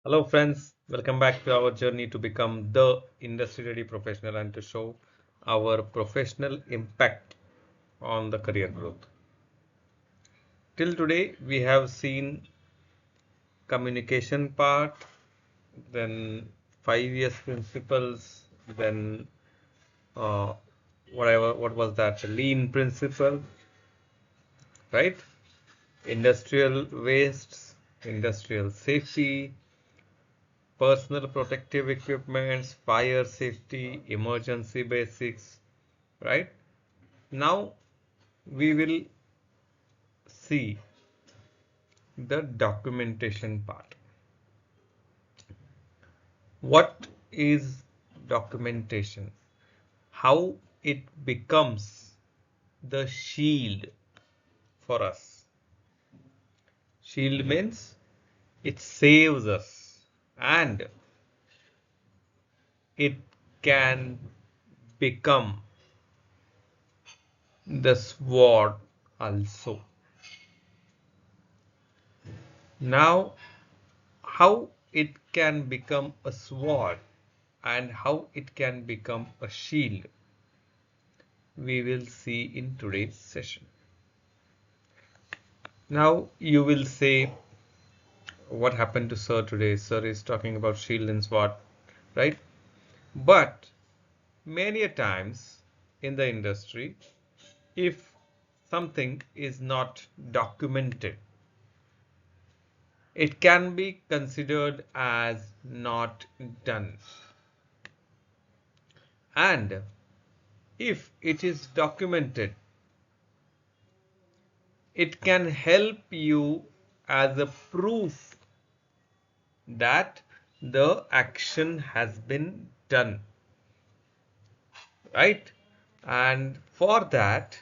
Hello friends, welcome back to our journey to become the industry ready professional and to show our professional impact on the career growth. Till today we have seen communication part, then 5 years principles, then uh, what was that, the lean principle, right? Industrial wastes, industrial safety, personal protective equipments, fire safety, emergency basics, right? Now we will see the documentation part. What is documentation? How it becomes the shield for us. Shield means it saves us and it can become the sword also. Now, how it can become a sword and how it can become a shield, we will see in today's session. Now, you will say, what happened to Sir today? Sir is talking about shield and sword, right? But many a times in the industry, if something is not documented, it can be considered as not done. And if it is documented, it can help you as a proof that the action has been done, right? And for that,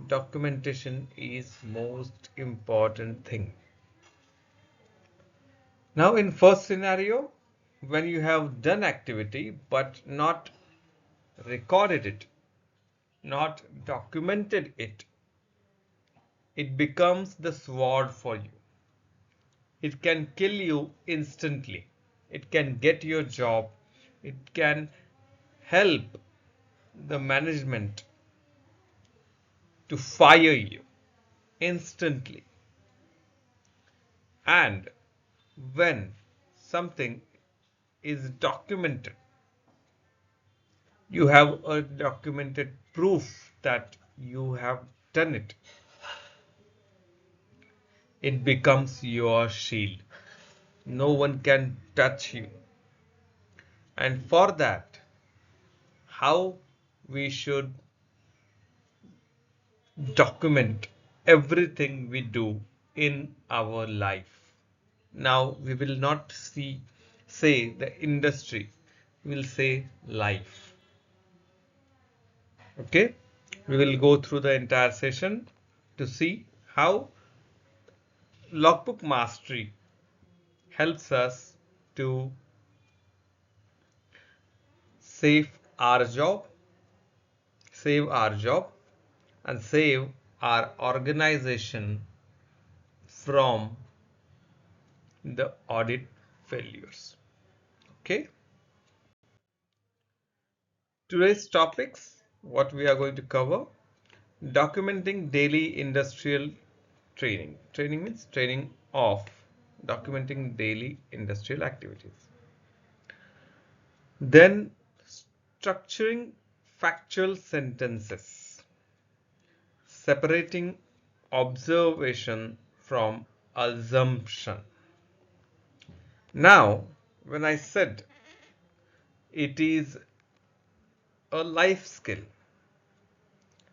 documentation is most important thing. Now in first scenario, when you have done activity but not recorded it, not documented it, it becomes the sword for you. It can kill you instantly. It can get your job. It can help the management to fire you instantly. And when something is documented, you have a documented proof that you have done it. It becomes your shield. No one can touch you. And for that, how we should document everything we do in our life. Now we will not say the industry, we will say life. Okay, we will go through the entire session to see how logbook mastery helps us to save our job, save our job, and save our organization from the audit failures. Okay, today's topics, what we are going to cover: documenting daily industrial training. Training means training of documenting daily industrial activities. Then structuring factual sentences, separating observation from assumption. Now, when I said it is a life skill,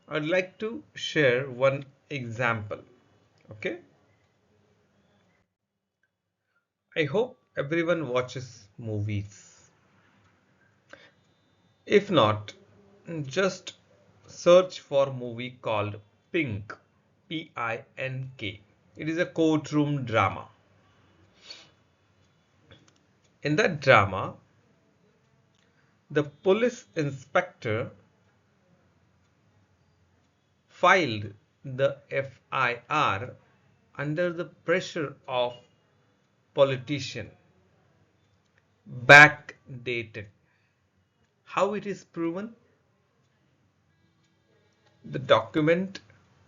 I'd like to share one example. Okay, I hope everyone watches movies. If not, just search for a movie called Pink, Pink. It is a courtroom drama. In that drama, the police inspector filed the FIR under the pressure of politician. backdated. How it is proven? The document,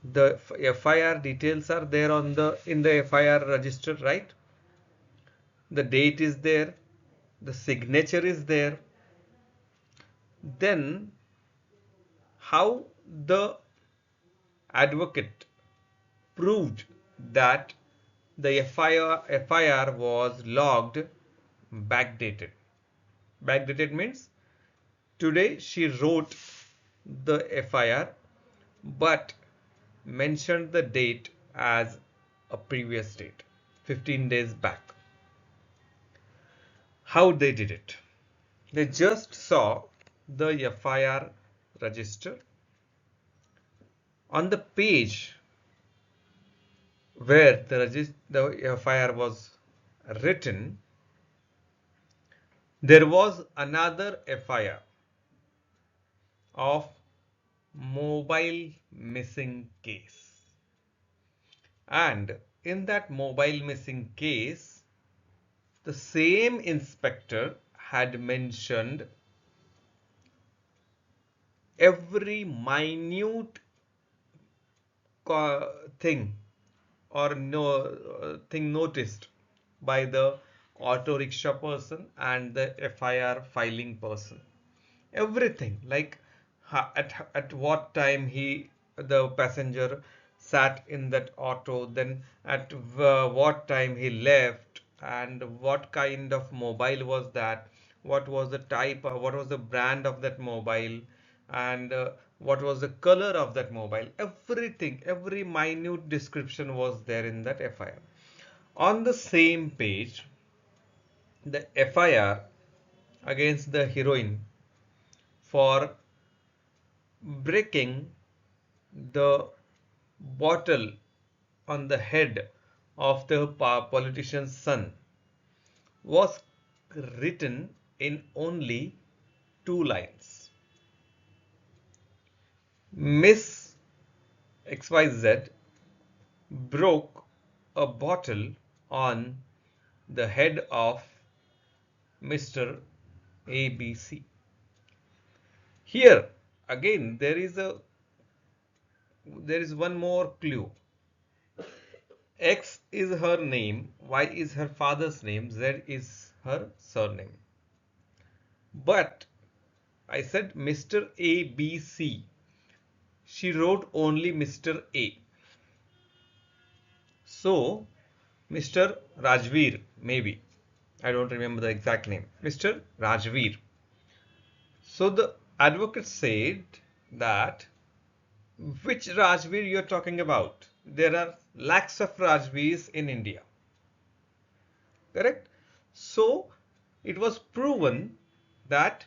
the FIR details are there on the in the FIR register, right? The date is there, the signature is there. Then how the advocate proved that the FIR was logged backdated? Backdated means today she wrote the FIR but mentioned the date as a previous date, 15 days back. How they did it? They just saw the FIR register. On the page where the FIR was written, there was another FIR of mobile missing case. And in that mobile missing case, the same inspector had mentioned every minute thing or thing noticed by the auto rickshaw person and the FIR filing person. Everything, like at what time the passenger sat in that auto, then at what time he left, and what kind of mobile was that, what was the type, what was the brand of that mobile, and what was the color of that mobile. Everything, every minute description was there in that FIR. On the same page, the FIR against the heroine for breaking the bottle on the head of the politician's son was written in only 2 lines. Miss XYZ broke a bottle on the head of Mr. ABC. Here again there is one more clue. X is her name, Y is her father's name, Z is her surname. But I said Mr. ABC. She wrote only Mr. A. So Mr. Rajveer, maybe. I don't remember the exact name. Mr. Rajveer. So the advocate said that which Rajveer you're talking about? There are lakhs of Rajveers in India. Correct? So it was proven that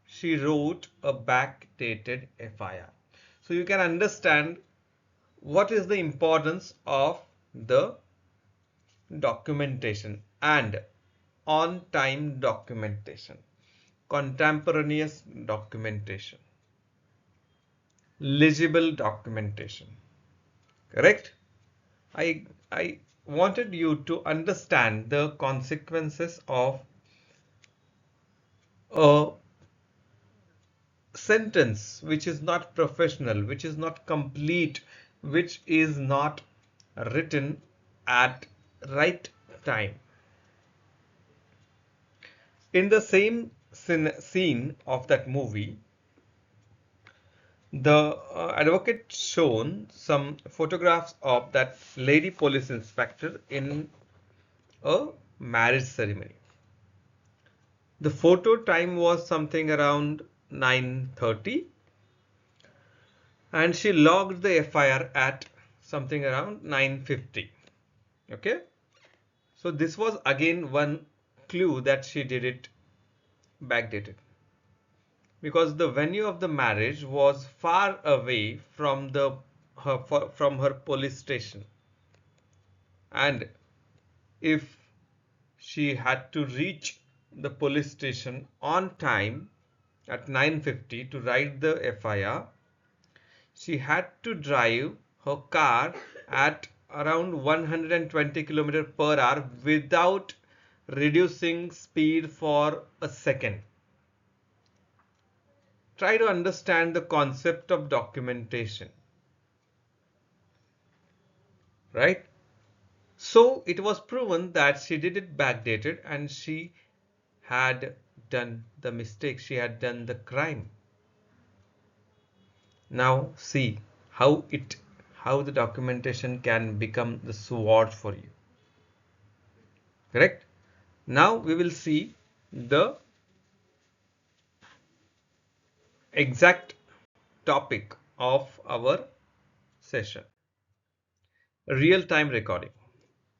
she wrote a backdated FIR. So you can understand what is the importance of the documentation and on-time documentation, contemporaneous documentation, legible documentation. Correct? I wanted you to understand the consequences of a sentence which is not professional, which is not complete, which is not written at right time. In the same scene of that movie, the advocate shown some photographs of that lady police inspector in a marriage ceremony. The photo time was something around 9:30 and she logged the FIR at something around 9:50. Okay, so this was again one clue that she did it backdated, because the venue of the marriage was far away from her police station, and if she had to reach the police station on time at 9:50 to write the FIR, she had to drive her car at around 120 km per hour without reducing speed for a second. Try to understand the concept of documentation, right? So it was proven that she did it backdated and she had done the mistake, she had done the crime. Now see how the documentation can become the sword for you. Correct? Now we will see the exact topic of our session. Real-time recording.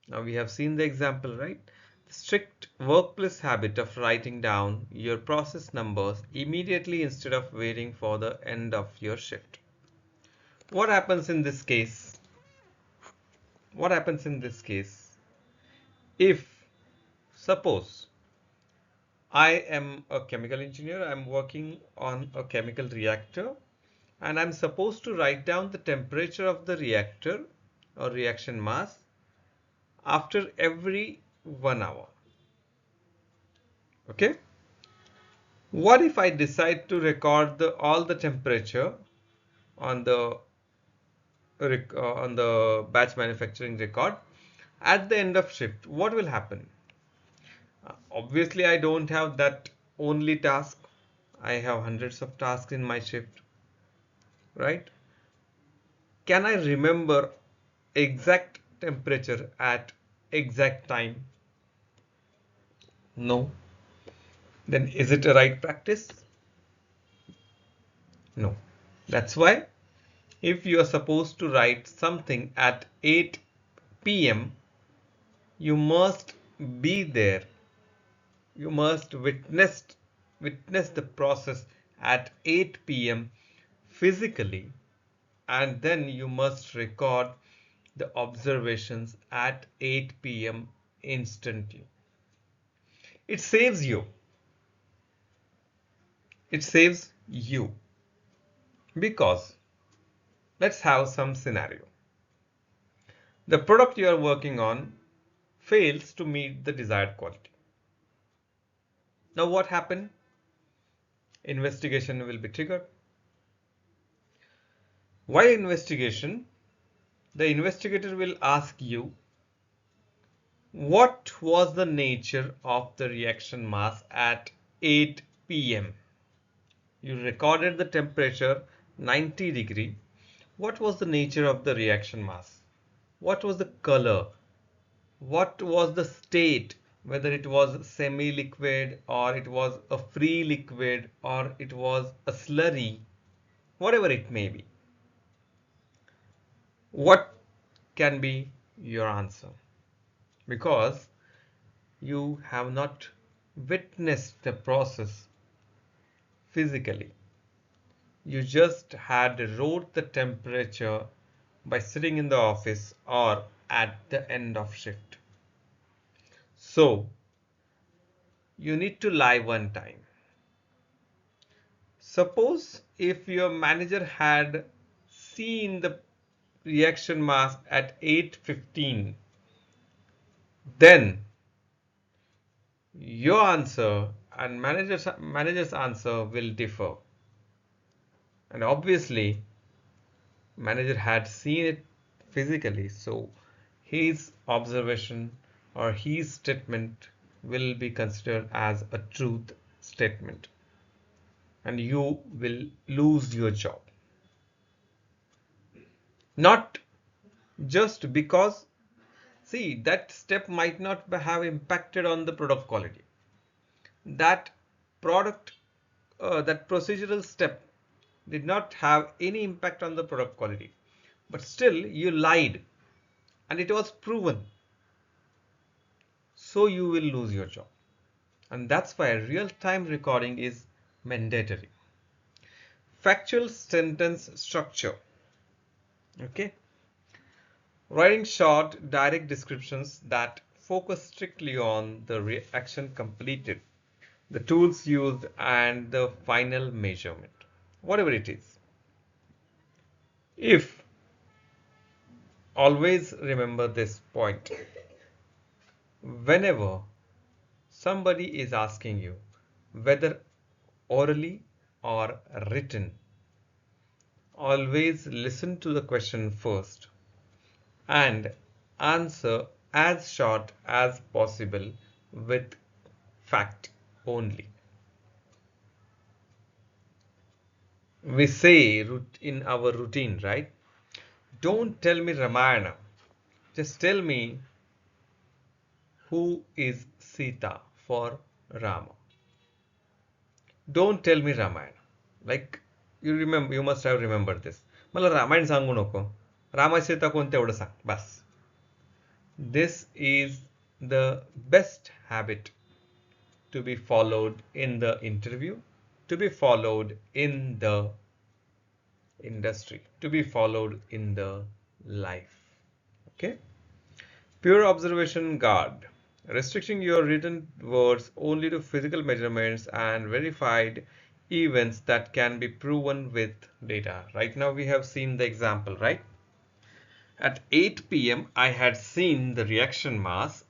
Now we have seen the example, right? The strict workplace habit of writing down your process numbers immediately instead of waiting for the end of your shift. What happens in this case? What happens in this case? If, suppose, I am a chemical engineer, I'm working on a chemical reactor, and I'm supposed to write down the temperature of the reactor or reaction mass after every 1 hour. Okay? What if I decide to record all the temperature on the batch manufacturing record at the end of shift? What will happen? Obviously, I don't have that only task. I have hundreds of tasks in my shift, right? Can I remember exact temperature at exact time? No. Then is it a right practice? No. That's why if you are supposed to write something at 8 p.m., you must be there. You must witness the process at 8 p.m. physically, and then you must record the observations at 8 p.m. instantly. It saves you. It saves you because let's have some scenario. The product you are working on fails to meet the desired quality. Now what happened? Investigation will be triggered. Why investigation? The investigator will ask you what was the nature of the reaction mass at 8 p.m. You recorded the temperature 90 degree. What was the nature of the reaction mass? What was the color? What was the state? Whether it was semi-liquid or it was a free liquid or it was a slurry, whatever it may be. What can be your answer? Because you have not witnessed the process physically. You just had wrote the temperature by sitting in the office or at the end of shift. So you need to lie one time. Suppose if your manager had seen the reaction mass at 8:15, then your answer and manager's answer will differ. And obviously, manager had seen it physically, so his observation or his statement will be considered as a truth statement, and you will lose your job. Not just because, see, that step might not have impacted on the product quality. That product, that procedural step did not have any impact on the product quality, but still you lied and it was proven, so you will lose your job. And that's why real-time recording is mandatory. Factual sentence structure. Okay, writing short direct descriptions that focus strictly on the reaction completed, the tools used, and the final measurement, whatever it is. If, always remember this point, whenever Somebody is asking you whether orally or written. Always listen to the question first and answer as short as possible with fact only. We say in our routine, right? Don't tell me Ramayana. Just tell me who is Sita for Rama. Don't tell me Ramayana. Like you must have remembered this. मला रामायण सांगू नको. रामासीता कोणते एवढं सांग बस. This is the best habit to be followed in the interview, to be followed in the industry, to be followed in the life. Okay? Pure observation guard. Restricting your written words only to physical measurements and verified events that can be proven with data. Right now we have seen the example, right? At 8 p.m. I had seen the reaction mass.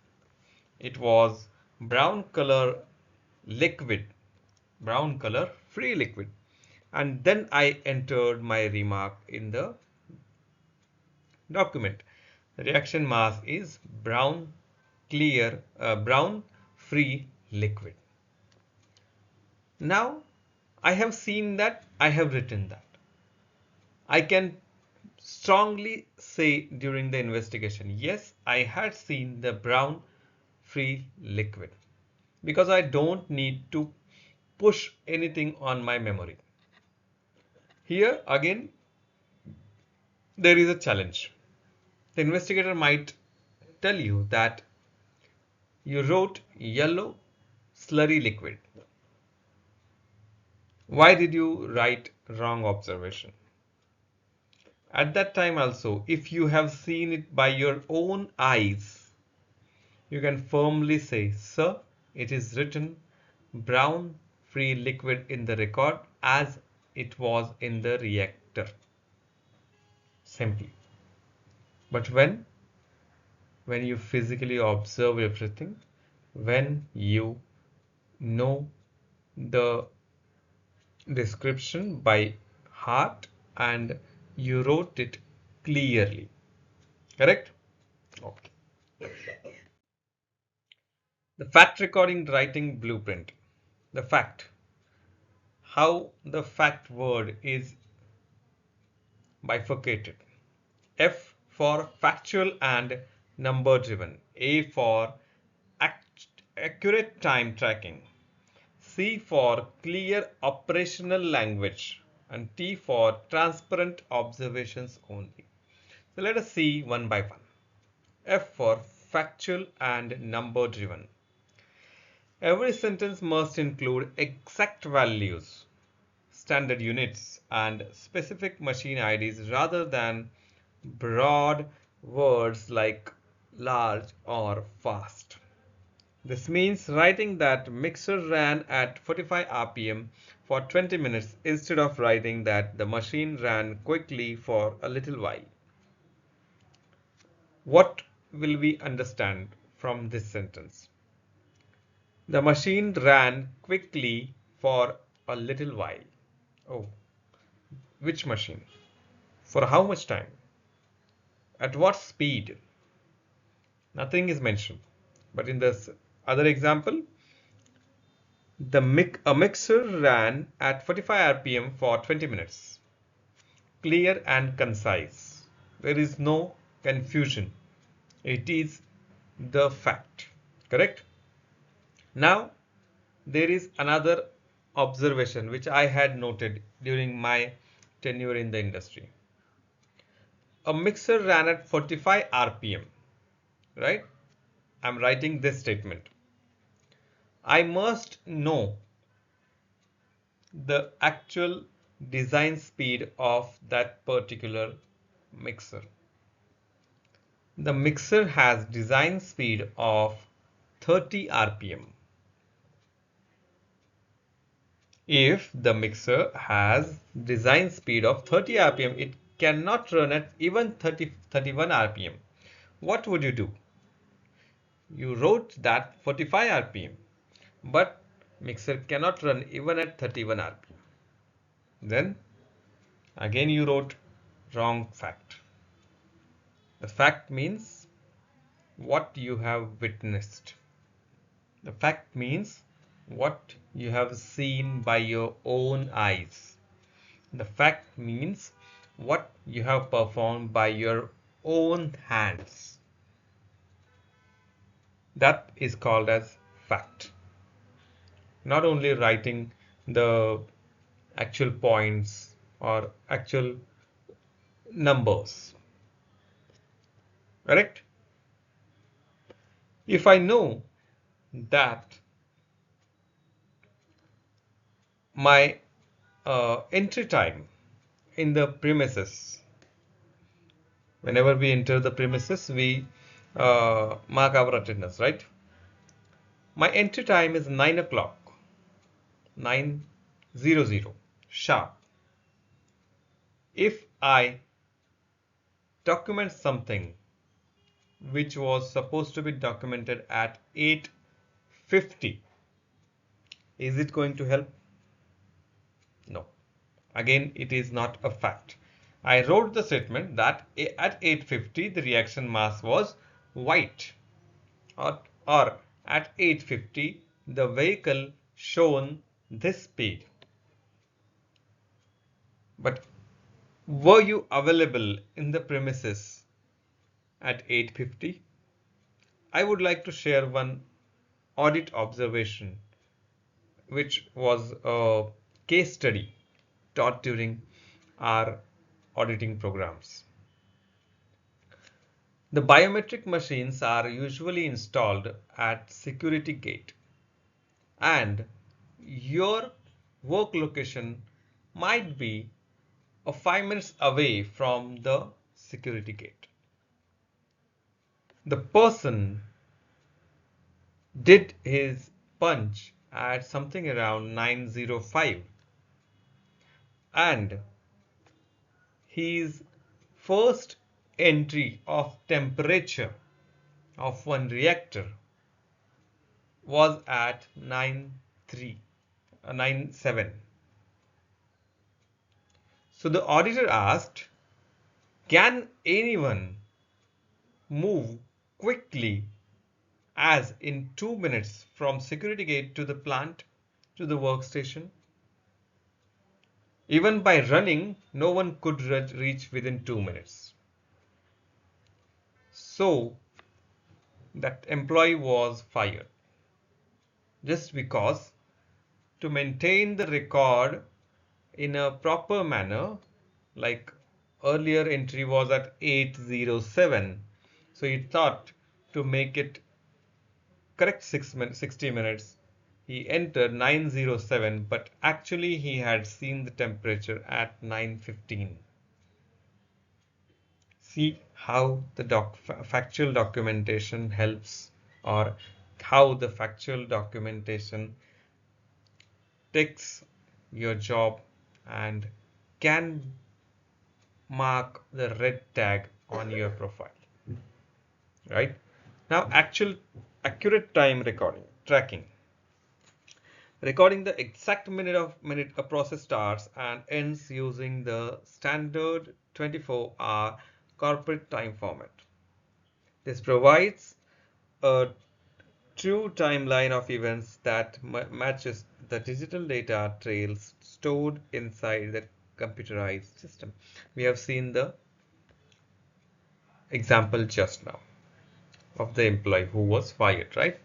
It was brown color liquid, brown color free liquid. And then I entered my remark in the document. The reaction mass is brown clear, brown free liquid. Now I have seen that, I have written that. I can strongly say during the investigation, yes, I had seen the brown free liquid because I don't need to push anything on my memory. Here again, there is a challenge. The investigator might tell you that you wrote yellow slurry liquid. Why did you write wrong observation? At that time also, if you have seen it by your own eyes, you can firmly say, sir, it is written brown free liquid in the record as it was in the reactor. Simply. But when you physically observe everything, when you know the description by heart and you wrote it clearly. Correct? Okay. The fact recording writing blueprint. The fact. How the fact word is bifurcated. F for factual and number driven. A for accurate time tracking. C for clear operational language. And T for transparent observations only. So let us see one by one. F for factual and number driven. Every sentence must include exact values, standard units, and specific machine IDs rather than broad words like large or fast. This means writing that mixer ran at 45 RPM for 20 minutes instead of writing that the machine ran quickly for a little while. What will we understand from this sentence? The machine ran quickly for a little while. Oh, which machine? For how much time? At what speed? Nothing is mentioned. But in this other example, a mixer ran at 45 RPM for 20 minutes. Clear and concise. There is no confusion. It is the fact. Correct? Now, there is another observation which I had noted during my tenure in the industry. A mixer ran at 45 RPM, right? I'm writing this statement. I must know the actual design speed of that particular mixer. The mixer has design speed of 30 RPM. If the mixer has design speed of 30 RPM, it cannot run at even 31 RPM. What would you do? You wrote that 45 RPM. but mixer cannot run even at 31 RPM. Then again you wrote wrong fact. The fact means what you have witnessed. The fact means what you have seen by your own eyes. The fact means what you have performed by your own hands. That is called as fact. Not only writing the actual points or actual numbers. Correct? If I know that my entry time in the premises, whenever we enter the premises, we mark our attendance, right? My entry time is 9 o'clock, 9:00 sharp. If I document something which was supposed to be documented at 8:50, is it going to help? No. Again, it is not a fact. I wrote the statement that at 8:50 the reaction mass was white, or at 8:50 the vehicle shown this speed. But were you available in the premises at 8:50? I would like to share one audit observation which was a case study taught during our auditing programs. The biometric machines are usually installed at security gate, and your work location might be 5 minutes away from the security gate. The person did his punch at something around 9:05, and his first entry of temperature of one reactor was at 9:07. So the auditor asked, can anyone move quickly as in 2 minutes from security gate to the plant to the workstation? Even by running, no one could reach within 2 minutes. So that employee was fired just because to maintain the record in a proper manner, like earlier entry was at 8:07, so he thought to make it correct 60 minutes, he entered 9:07, but actually he had seen the temperature at 9:15. See how the factual documentation helps, or how the factual documentation takes your job and can mark the red tag on your profile. Right? Now, accurate time recording, tracking. Recording the exact minute a process starts and ends using the standard 24-hour corporate time format. This provides a true timeline of events that matches the digital data trails stored inside the computerized system. We have seen the example just now of the employee who was fired, right?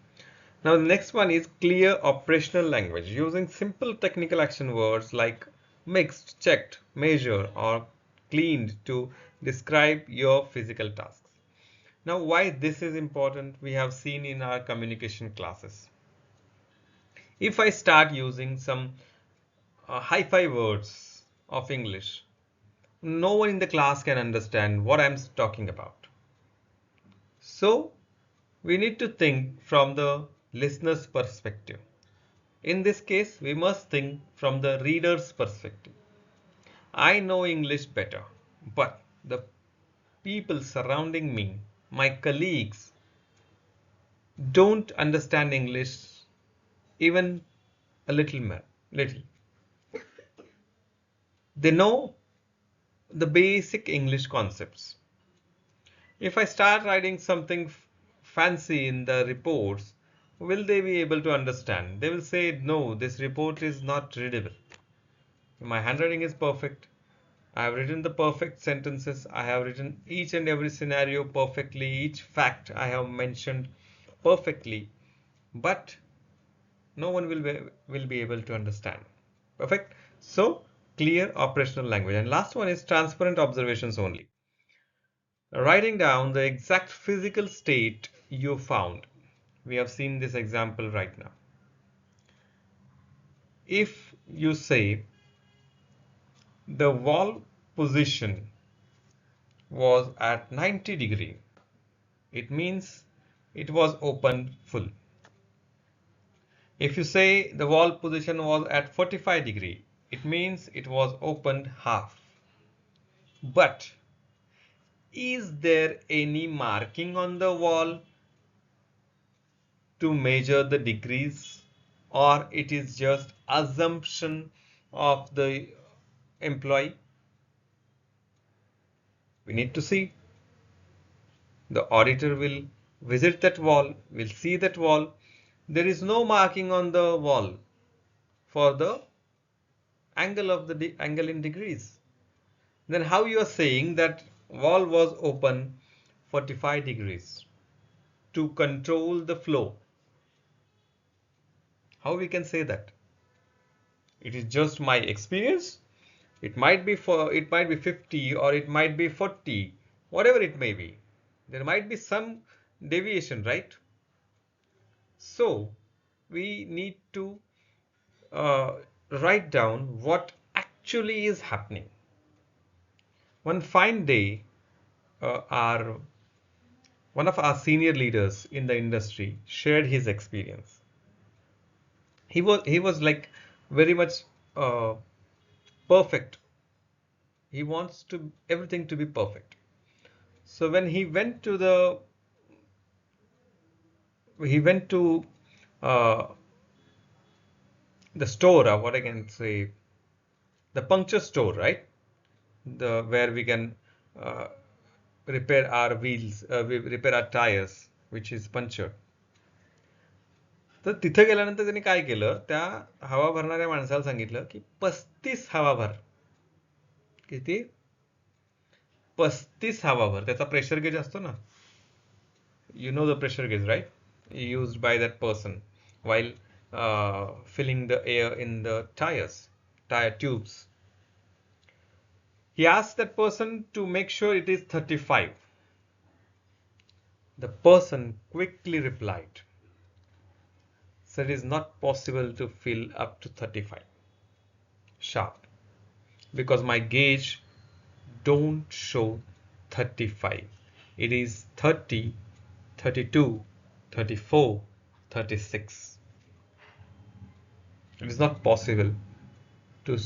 Now, the next one is clear operational language using simple technical action words like mixed, checked, measured, or cleaned to describe your physical tasks. Now, why this is important, we have seen in our communication classes. If I start using some hi-fi words of English, no one in the class can understand what I'm talking about. So, we need to think from the listener's perspective. In this case, we must think from the reader's perspective. I know English better, but the people surrounding me, my colleagues, don't understand English even a little. They know the basic English concepts. If I start writing something fancy in the reports, will they be able to understand? They will say, no, this report is not readable. My handwriting is perfect. I have written the perfect sentences. I have written each and every scenario perfectly. Each fact I have mentioned perfectly. But no one will be able to understand. Perfect. So clear operational language. And last one is transparent observations only. Writing down the exact physical state you found. We have seen this example right now. If you say the wall position was at 90 degree, it means it was opened full. If you say the wall position was at 45 degree, it means it was opened half. But is there any marking on the wall to measure the degrees, or it is just assumption of the employee? We need to see. The auditor will visit that wall, will see that wall. There is no marking on the wall for the angle of the angle in degrees. Then how you are saying that wall was open 45 degrees to control the flow? How we can say that? It is just my experience. It might be 50 or it might be 40, whatever it may be. There might be some deviation, right? So we need to uh, write down what actually is happening. One fine day, our one of our senior leaders in the industry shared his experience. He was like very much uh, perfect. He wants to everything to be perfect. So when he went to uh, the store, or what I can say, the puncture store, right? The where we can uh, repair our wheels, we repair our tires, which is punctured. तर तिथं गेल्यानंतर त्यांनी काय केलं, त्या हवा भरणाऱ्या माणसाला सांगितलं की 35 हवा भर. किती? 35 हवा भर. त्याचा प्रेशर गेज असतो ना, you know the pressure gauge, right? Used by that person while filling the air in the tire tubes. He asked that person to make sure it is 35. The person quickly replied, "Sir, it is not possible to fill up to 35 sharp because my gauge don't show 35. It is 30, 32, 34, 36. It is not possible to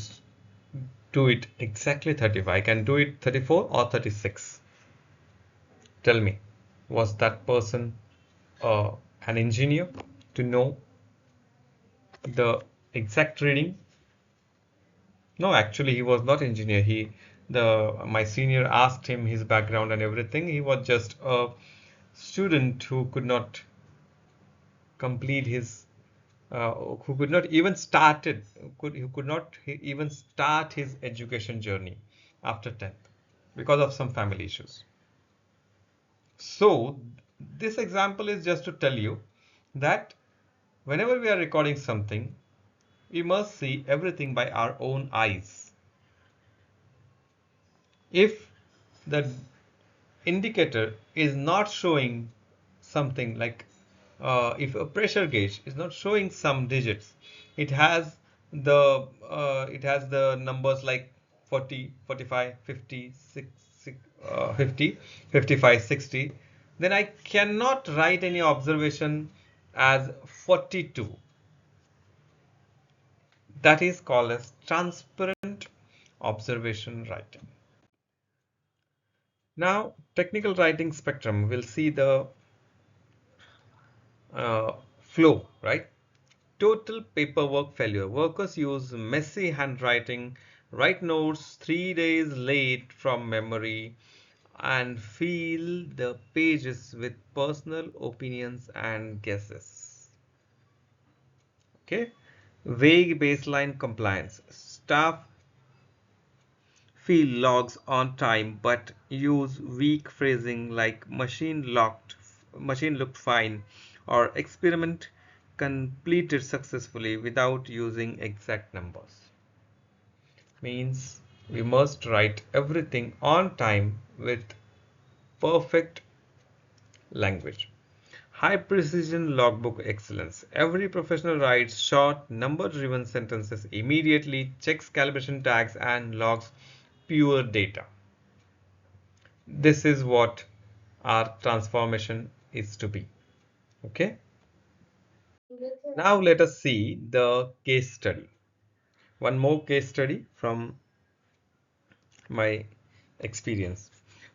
do it exactly 35. I can do it 34 or 36. Tell me, was that person an engineer to know the exact reading? No, actually he was not engineer. My senior asked him his background and everything. He was just a student who could not complete his who could not even started who could not even start his education journey after 10th because of some family issues. So this example is just to tell you that whenever we are recording something, we must see everything by our own eyes. If the indicator is not showing something like if a pressure gauge is not showing some digits, it has the numbers like 40, 45, 50, 50, 55, 60, then I cannot write any observation as 42. That is called as transparent observation writing. Now, technical writing spectrum will see the flow, right? Total paperwork failure. Workers use messy handwriting, write notes 3 days late from memory, and fill the pages with personal opinions and guesses. Okay. Vague baseline compliance. Staff fill logs on time but use weak phrasing like machine looked fine, or experiment completed successfully without using exact numbers. Means we must write everything on time with perfect language. High precision logbook excellence. Every professional writes short, number driven sentences immediately, checks calibration tags, and logs pure data. This is what our transformation is to be. Okay. Now let us see the case study. One more case study from my experience.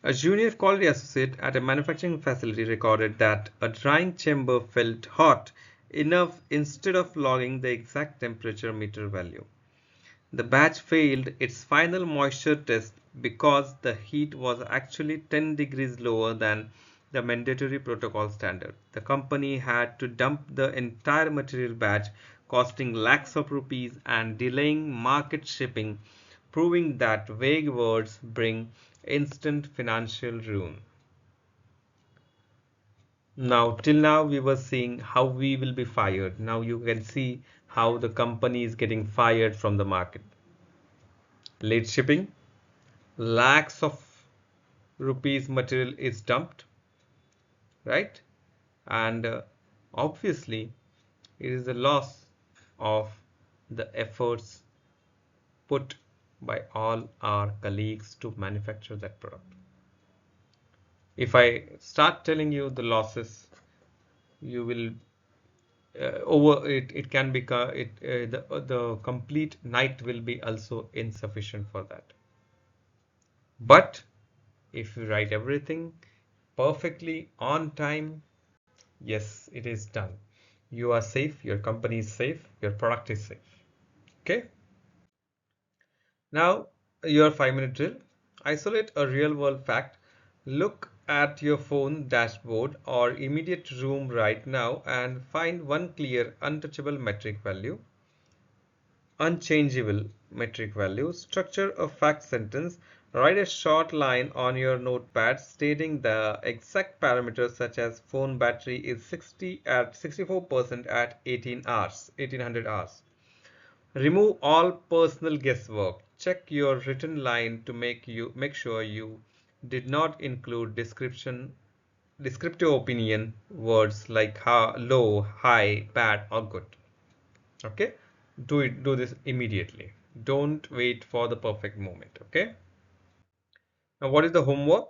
A junior quality associate at a manufacturing facility recorded that a drying chamber felt hot enough instead of logging the exact temperature meter value. The batch failed its final moisture test because the heat was actually 10 degrees lower than the mandatory protocol standard. The company had to dump the entire material batch, costing lakhs of rupees and delaying market shipping, proving that vague words bring instant financial ruin. Now, till now, we were seeing how we will be fired. Now you can see how the company is getting fired from the market. Late shipping, lakhs of rupees material is dumped, right? And obviously it is the loss of the efforts put by all our colleagues to manufacture that product. If I start telling you the losses, you will over it, it can become it the complete night will be also insufficient for that. But if you write everything perfectly on time, yes, it is done. You are safe, your company is safe, your product is safe. Okay. Now, your 5 minute drill. Isolate a real world fact. Look at your phone dashboard or immediate room right now and find one clear, untouchable metric value. Unchangeable metric value. Structure a fact sentence. Write a short line on your notepad stating the exact parameters such as phone battery is 64% at 1800 hours. Remove all personal guesswork. Check your written line to make sure you did not include descriptive opinion words like low, high, bad, or good. Okay, do this immediately. Don't wait for the perfect moment. Okay. Now, what is the homework?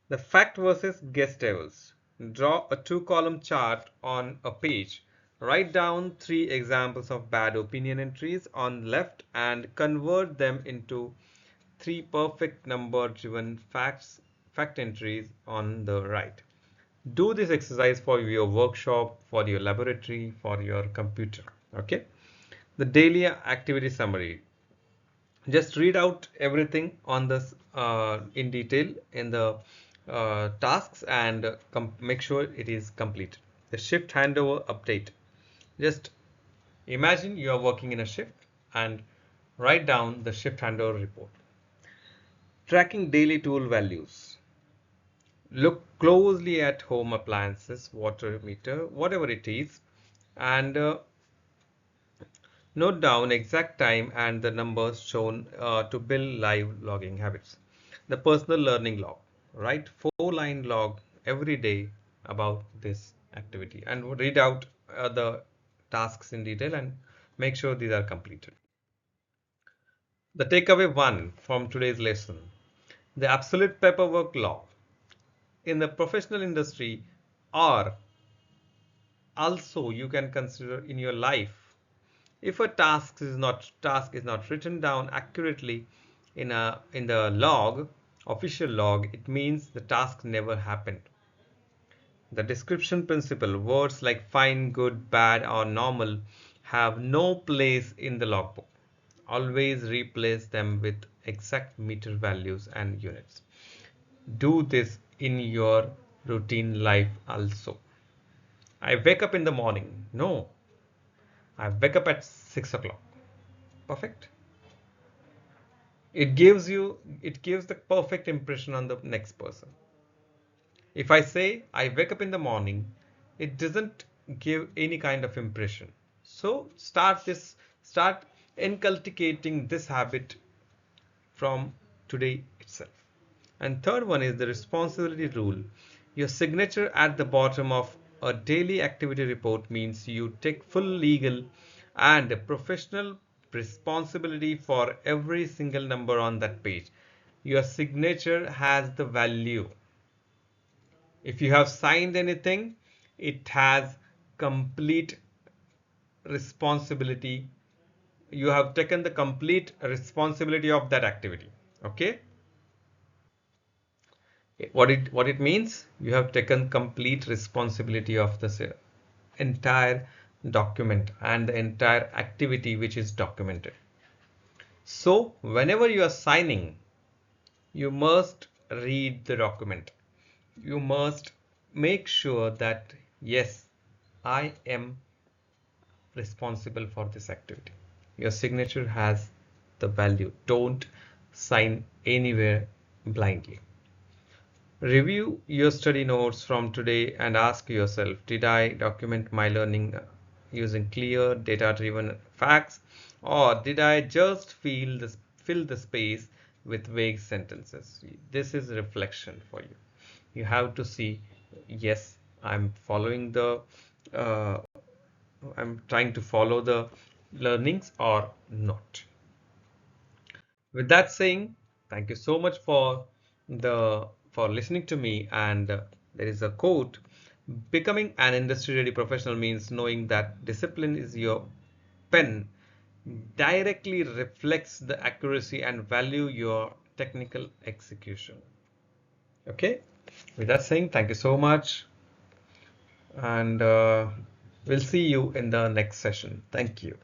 The fact versus guess tables. Draw a two-column chart on a page. Write down 3 examples of bad opinion entries on left and convert them into 3 perfect number-driven fact entries on the right. Do this exercise for your workshop, for your laboratory, for your computer. Okay. The daily activity summary. Just read out everything on this in detail in the tasks and make sure it is complete. The shift handover update. Just imagine you are working in a shift and write down the shift handover report. Tracking daily tool values. Look closely at home appliances, water meter, whatever it is, and note down exact time and the numbers shown to build live logging habits. The personal learning log. Write 4-line log every day about this activity and read out the tasks in detail and make sure these are completed. The takeaway 1 from today's lesson. The absolute paperwork law. In the professional industry, or also you can consider in your life, if a task is not written down accurately in the log, official log, it means the task never happened. The description principle, words like fine, good, bad, or normal have no place in the logbook. Always replace them with exact meter values and units. Do this in your routine life also. I wake up in the morning. No, I wake up at 6 o'clock. Perfect. It gives the perfect impression on the next person. If I say I wake up in the morning, it doesn't give any kind of impression. So start inculcating this habit from today itself. And third one is the responsibility rule. Your signature at the bottom of a daily activity report means you take full legal and professional responsibility for every single number on that page. Your signature has the value. If you have signed anything, it has complete responsibility. You have taken the complete responsibility of that activity. Okay? What it means? You have taken complete responsibility of the entire document and the entire activity which is documented. So whenever you are signing, you must read the document. You must make sure that yes, I am responsible for this activity. Your signature has the value. Don't sign anywhere blindly. Review your study notes from today and ask yourself, did I document my learning using clear, data-driven facts, or did I just fill the space with vague sentences? This is reflection for you. You have to see, yes, I'm following uh, I'm trying to follow the learnings or not. With that saying, thank you so much for listening to me. And there is a quote: "Becoming an industry-ready professional means knowing that discipline is your pen directly reflects the accuracy and value your technical execution." Okay. With that saying, thank you so much, and we'll see you in the next session. Thank you.